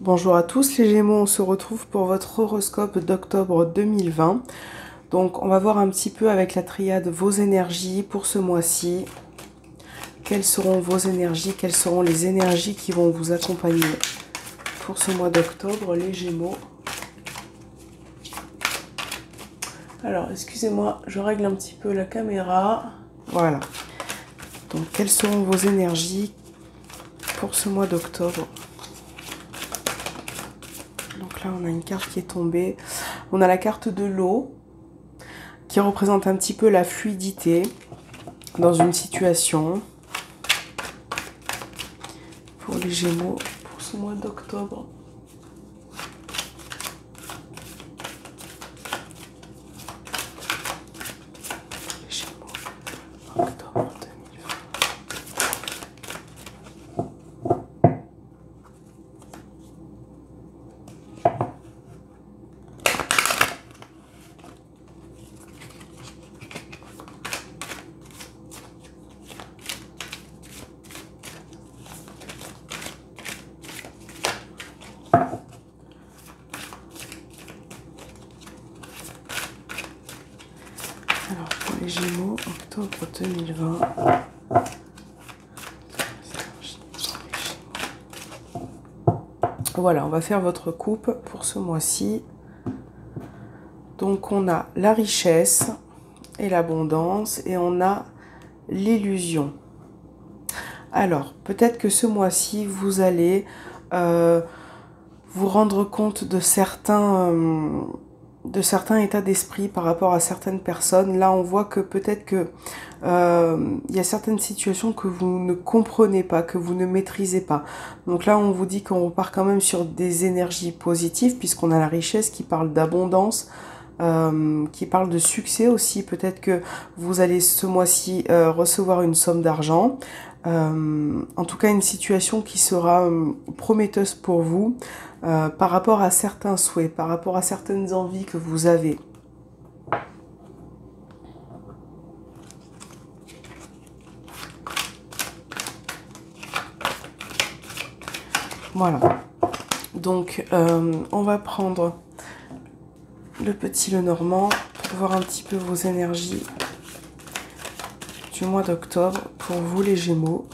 Bonjour à tous les Gémeaux, on se retrouve pour votre horoscope d'octobre 2020. Donc on va voir un petit peu avec la triade vos énergies pour ce mois-ci. Quelles seront vos énergies, quelles seront les énergies qui vont vous accompagner pour ce mois d'octobre, les Gémeaux. Alors excusez-moi, je règle un petit peu la caméra. Voilà. Donc quelles seront vos énergies pour ce mois d'octobre? Donc là, on a une carte qui est tombée. On a la carte de l'eau qui représente un petit peu la fluidité dans une situation. Pour les Gémeaux, pour ce mois d'octobre. Les Gémeaux, octobre 2020. Alors pour les Gémeaux, octobre 2020. Voilà, on va faire votre coupe pour ce mois-ci. Donc on a la richesse et l'abondance et on a l'illusion. Alors, peut-être que ce mois-ci, vous allez vous rendre compte de certains états d'esprit par rapport à certaines personnes. Là, on voit que peut-être que y a certaines situations que vous ne comprenez pas, que vous ne maîtrisez pas. Donc là, on vous dit qu'on repart quand même sur des énergies positives, puisqu'on a la richesse qui parle d'abondance, qui parle de succès aussi. Peut-être que vous allez ce mois-ci recevoir une somme d'argent. En tout cas, une situation qui sera prometteuse pour vous par rapport à certains souhaits, par rapport à certaines envies que vous avez. Voilà. Donc, on va prendre le petit Lenormand pour voir un petit peu vos énergies du mois d'octobre pour vous les Gémeaux.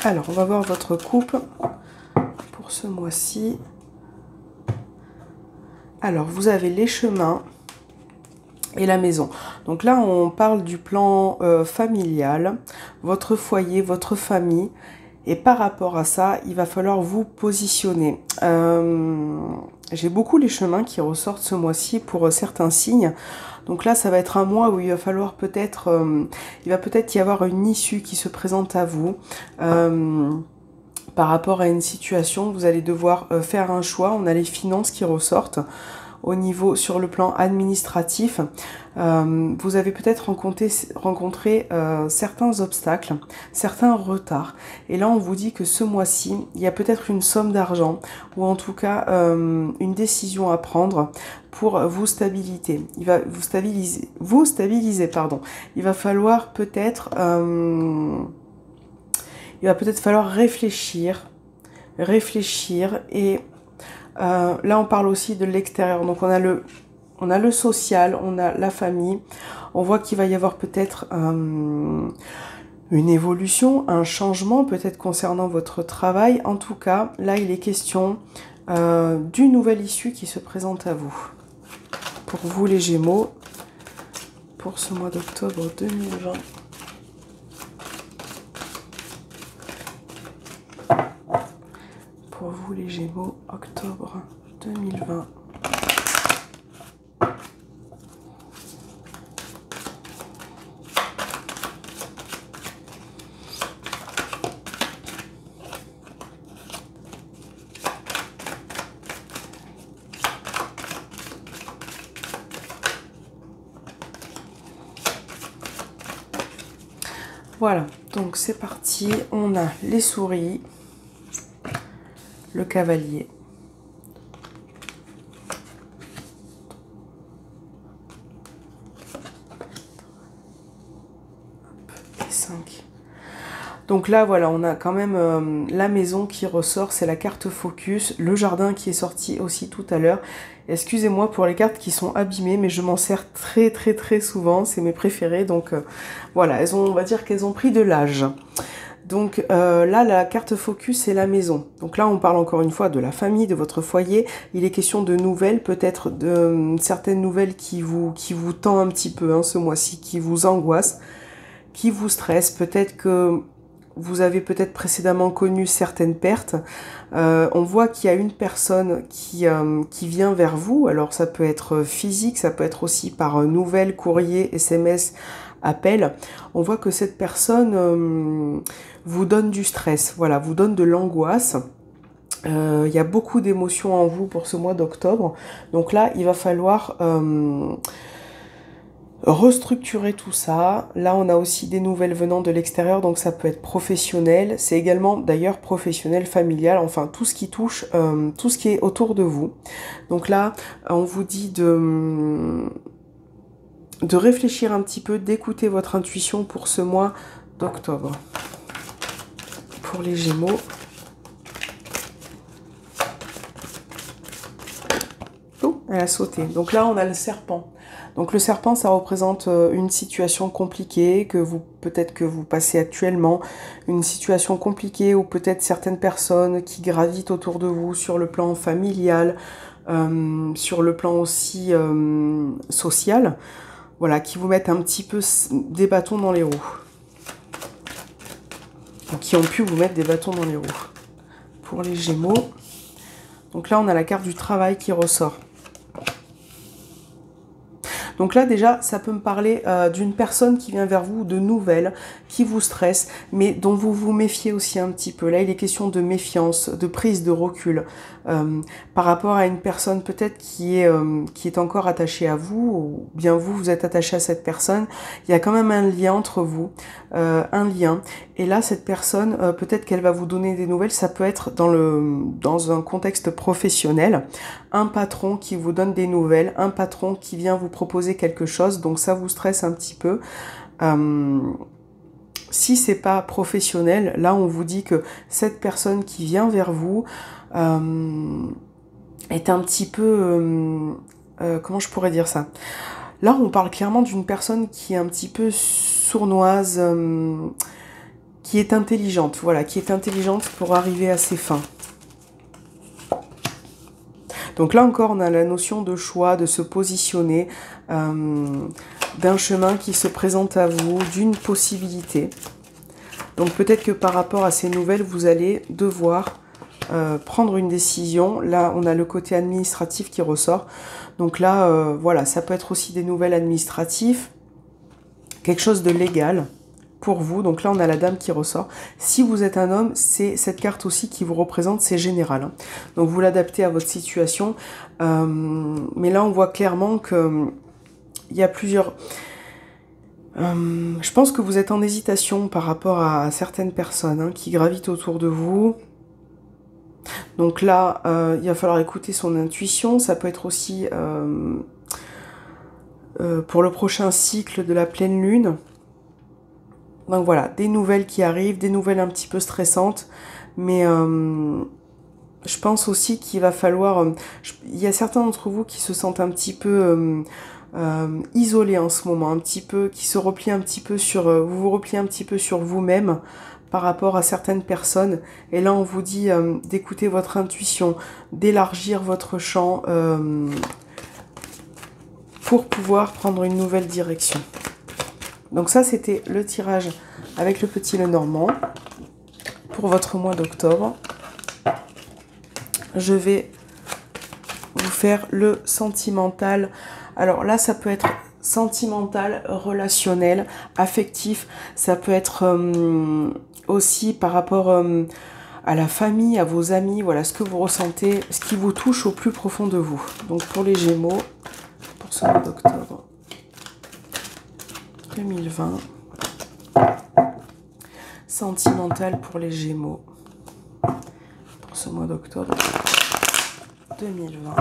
Alors, on va voir votre coupe pour ce mois-ci. Alors, vous avez les chemins et la maison. Donc là, on parle du plan familial, votre foyer, votre famille. Et par rapport à ça, il va falloir vous positionner. J'ai beaucoup les chemins qui ressortent ce mois-ci pour certains signes. Donc là, ça va être un mois où il va falloir peut-être, il va peut-être y avoir une issue qui se présente à vous. Par rapport à une situation, vous allez devoir faire un choix. On a les finances qui ressortent au niveau, sur le plan administratif. Vous avez peut-être rencontré certains obstacles, certains retards. Et là, on vous dit que ce mois-ci, il y a peut-être une somme d'argent ou en tout cas une décision à prendre pour vous stabiliser. Il va vous stabiliser, pardon. Il va falloir peut-être réfléchir et là on parle aussi de l'extérieur. Donc on a le social, on a la famille. On voit qu'il va y avoir peut-être une évolution, un changement peut-être concernant votre travail. En tout cas, là il est question d'une nouvelle issue qui se présente à vous. Pour vous les Gémeaux, pour ce mois d'octobre 2020. vous les Gémeaux, octobre 2020. Voilà, donc c'est parti. On a les souris, le cavalier, et 5. Donc là, voilà, on a quand même la maison qui ressort, c'est la carte focus, le jardin qui est sorti aussi tout à l'heure. Excusez-moi pour les cartes qui sont abîmées, mais je m'en sers très souvent, c'est mes préférées. Donc voilà, on va dire qu'elles ont pris de l'âge. Donc là, la carte focus, c'est la maison. Donc là, on parle encore une fois de la famille, de votre foyer. Il est question de nouvelles, peut-être de certaines nouvelles qui vous tendent un petit peu ce mois-ci, qui vous angoissent, qui vous stressent. Peut-être que vous avez peut-être précédemment connu certaines pertes. On voit qu'il y a une personne qui vient vers vous. Alors ça peut être physique, ça peut être aussi par nouvelles, courrier, SMS, appel. On voit que cette personne vous donne du stress, voilà, vous donne de l'angoisse. Il y a beaucoup d'émotions en vous pour ce mois d'octobre. Donc là, il va falloir restructurer tout ça. Là, on a aussi des nouvelles venant de l'extérieur, donc ça peut être professionnel. C'est également d'ailleurs professionnel, familial, enfin tout ce qui touche, tout ce qui est autour de vous. Donc là, on vous dit de réfléchir un petit peu, d'écouter votre intuition pour ce mois d'octobre. Pour les Gémeaux. Oh, elle a sauté. Donc là, on a le serpent. Donc le serpent, ça représente une situation compliquée que peut-être que vous passez actuellement, une situation compliquée ou peut-être certaines personnes qui gravitent autour de vous sur le plan familial, sur le plan aussi social, voilà, qui vous mettent un petit peu des bâtons dans les roues. Ou qui ont pu vous mettre des bâtons dans les roues. Pour les Gémeaux, donc là on a la carte du travail qui ressort. Donc là déjà, ça peut me parler d'une personne qui vient vers vous, de nouvelles, qui vous stressent, mais dont vous vous méfiez aussi un petit peu. Là, il est question de méfiance, de prise de recul par rapport à une personne peut-être qui est encore attachée à vous, ou bien vous êtes attaché à cette personne. Il y a quand même un lien entre vous, un lien. Et là, cette personne, peut-être qu'elle va vous donner des nouvelles. Ça peut être dans un contexte professionnel, un patron qui vous donne des nouvelles, un patron qui vient vous proposer quelque chose, donc ça vous stresse un petit peu. Si c'est pas professionnel, là on vous dit que cette personne qui vient vers vous est un petit peu... comment je pourrais dire ça? Là on parle clairement d'une personne qui est un petit peu sournoise, qui est intelligente, voilà, qui est intelligente pour arriver à ses fins. Donc là encore, on a la notion de choix, de se positionner, d'un chemin qui se présente à vous, d'une possibilité. Donc peut-être que par rapport à ces nouvelles, vous allez devoir prendre une décision. Là, on a le côté administratif qui ressort. Donc là, voilà, ça peut être aussi des nouvelles administratives, quelque chose de légal pour vous. Donc là, on a la dame qui ressort. Si vous êtes un homme, c'est cette carte aussi qui vous représente, c'est général. Donc vous l'adaptez à votre situation. Mais là, on voit clairement que il y a plusieurs... je pense que vous êtes en hésitation par rapport à certaines personnes qui gravitent autour de vous. Donc là, il va falloir écouter son intuition. Ça peut être aussi pour le prochain cycle de la pleine lune. Donc voilà, des nouvelles qui arrivent, des nouvelles un petit peu stressantes. Mais je pense aussi qu'il va falloir... il y a certains d'entre vous qui se sentent un petit peu... isolé en ce moment, un petit peu, qui se replient un petit peu sur, vous vous repliez un petit peu sur vous-même par rapport à certaines personnes. Et là, on vous dit d'écouter votre intuition, d'élargir votre champ pour pouvoir prendre une nouvelle direction. Donc ça, c'était le tirage avec le petit Lenormand pour votre mois d'octobre. je vais vous faire le sentimental. Alors là, ça peut être sentimental, relationnel, affectif. Ça peut être aussi par rapport à la famille, à vos amis. Voilà ce que vous ressentez, ce qui vous touche au plus profond de vous. Donc pour les Gémeaux, pour ce mois d'octobre 2020. Sentimental pour les Gémeaux pour ce mois d'octobre 2020.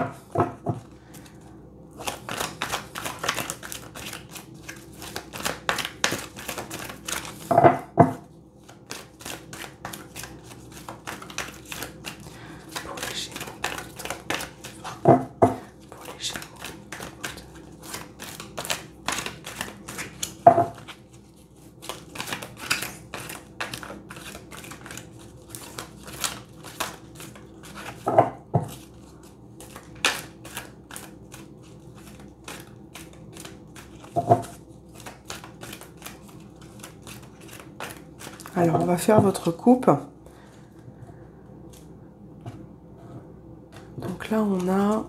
Alors, on va faire votre coupe. Donc là, on a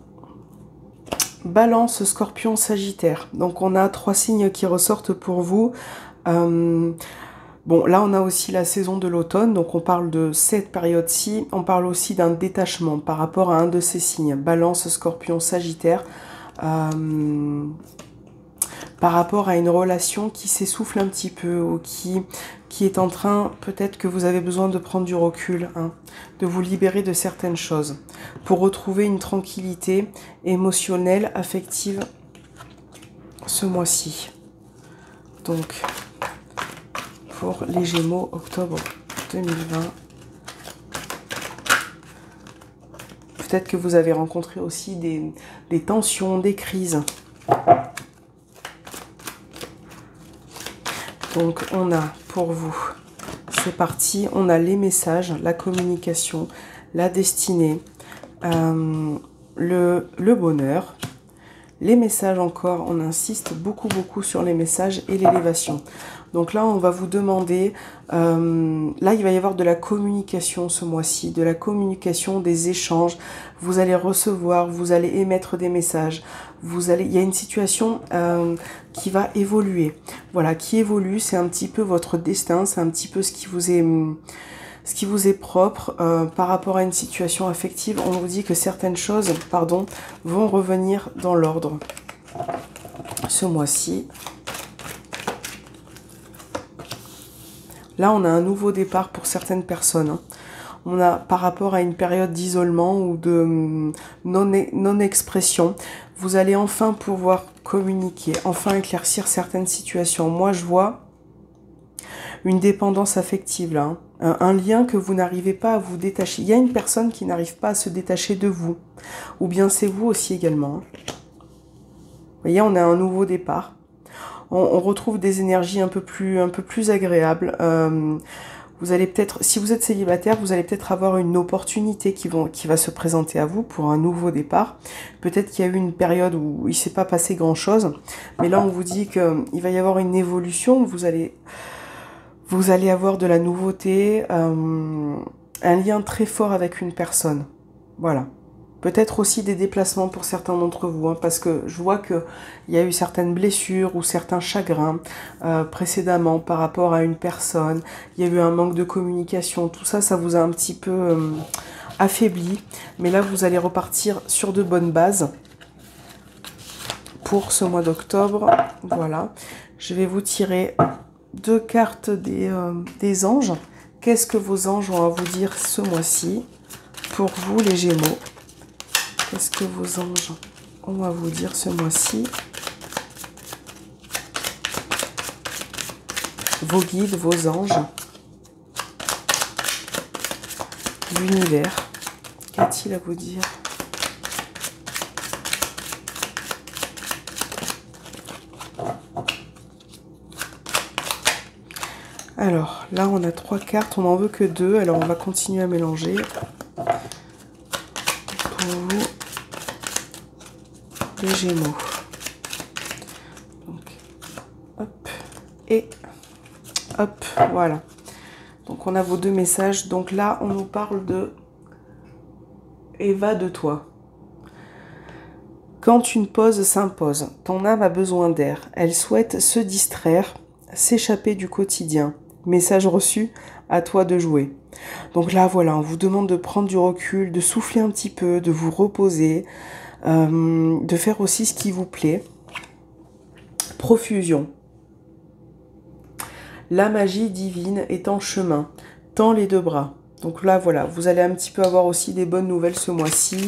Balance, Scorpion, Sagittaire. Donc, on a 3 signes qui ressortent pour vous. Bon, là, on a aussi la saison de l'automne. Donc, on parle de cette période-ci. On parle aussi d'un détachement par rapport à un de ces signes. Balance, Scorpion, Sagittaire. Par rapport à une relation qui s'essouffle un petit peu ou qui est en train, peut-être que vous avez besoin de prendre du recul, hein, de vous libérer de certaines choses pour retrouver une tranquillité émotionnelle, affective ce mois-ci. Donc, pour les Gémeaux, octobre 2020. Peut-être que vous avez rencontré aussi des tensions, des crises. Donc, on a pour vous, c'est parti, on a les messages, la communication, la destinée, le bonheur. Les messages encore, on insiste beaucoup sur les messages et l'élévation. Donc là, on va vous demander, là, il va y avoir de la communication ce mois-ci, de la communication, des échanges. Vous allez recevoir, vous allez émettre des messages. Il y a une situation qui va évoluer. Voilà, qui évolue, c'est un petit peu votre destin, c'est un petit peu ce qui vous est propre par rapport à une situation affective. On vous dit que certaines choses, vont revenir dans l'ordre ce mois-ci. Là, on a un nouveau départ pour certaines personnes. Hein. On a, par rapport à une période d'isolement ou de non-expression, vous allez enfin pouvoir communiquer, enfin éclaircir certaines situations. Moi, je vois une dépendance affective, là. Hein. Un lien que vous n'arrivez pas à vous détacher. Il y a une personne qui n'arrive pas à se détacher de vous. Ou bien c'est vous aussi également. Vous voyez, on a un nouveau départ. On retrouve des énergies un peu plus agréables. Vous allez peut-être, si vous êtes célibataire, vous allez peut-être avoir une opportunité qui va se présenter à vous pour un nouveau départ. Peut-être qu'il y a eu une période où il ne s'est pas passé grand-chose. Mais là, on vous dit qu'il va y avoir une évolution. Vous allez avoir de la nouveauté, un lien très fort avec une personne. Voilà. Peut-être aussi des déplacements pour certains d'entre vous, hein, parce que je vois qu'il y a eu certaines blessures ou certains chagrins précédemment par rapport à une personne. Il y a eu un manque de communication. Tout ça, ça vous a un petit peu affaibli. Mais là, vous allez repartir sur de bonnes bases pour ce mois d'octobre. Voilà. Je vais vous tirer 2 cartes des anges. Qu'est-ce que vos anges ont à vous dire ce mois-ci pour vous, les Gémeaux? Qu'est-ce que vos anges ont à vous dire ce mois-ci? Vos guides, vos anges, l'univers, qu'a-t-il à vous dire? Alors, là, on a 3 cartes, on n'en veut que 2, alors on va continuer à mélanger. Pour vous, les Gémeaux. Donc, hop, et hop, voilà. Donc, on a vos 2 messages. Donc là, on nous parle de et va de toi. Quand une pause s'impose, ton âme a besoin d'air. Elle souhaite se distraire, s'échapper du quotidien. Message reçu, à toi de jouer. Donc là, voilà, on vous demande de prendre du recul, de souffler un petit peu, de vous reposer, de faire aussi ce qui vous plaît. Profusion. La magie divine est en chemin. Tends les deux bras. Donc là, voilà, vous allez un petit peu avoir aussi des bonnes nouvelles ce mois-ci.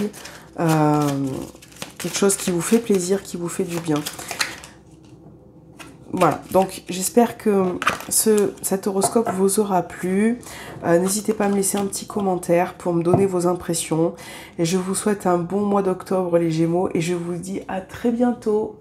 Quelque chose qui vous fait plaisir, qui vous fait du bien. Voilà, donc j'espère que cet horoscope vous aura plu. N'hésitez pas à me laisser un petit commentaire pour me donner vos impressions. Et je vous souhaite un bon mois d'octobre les Gémeaux et je vous dis à très bientôt.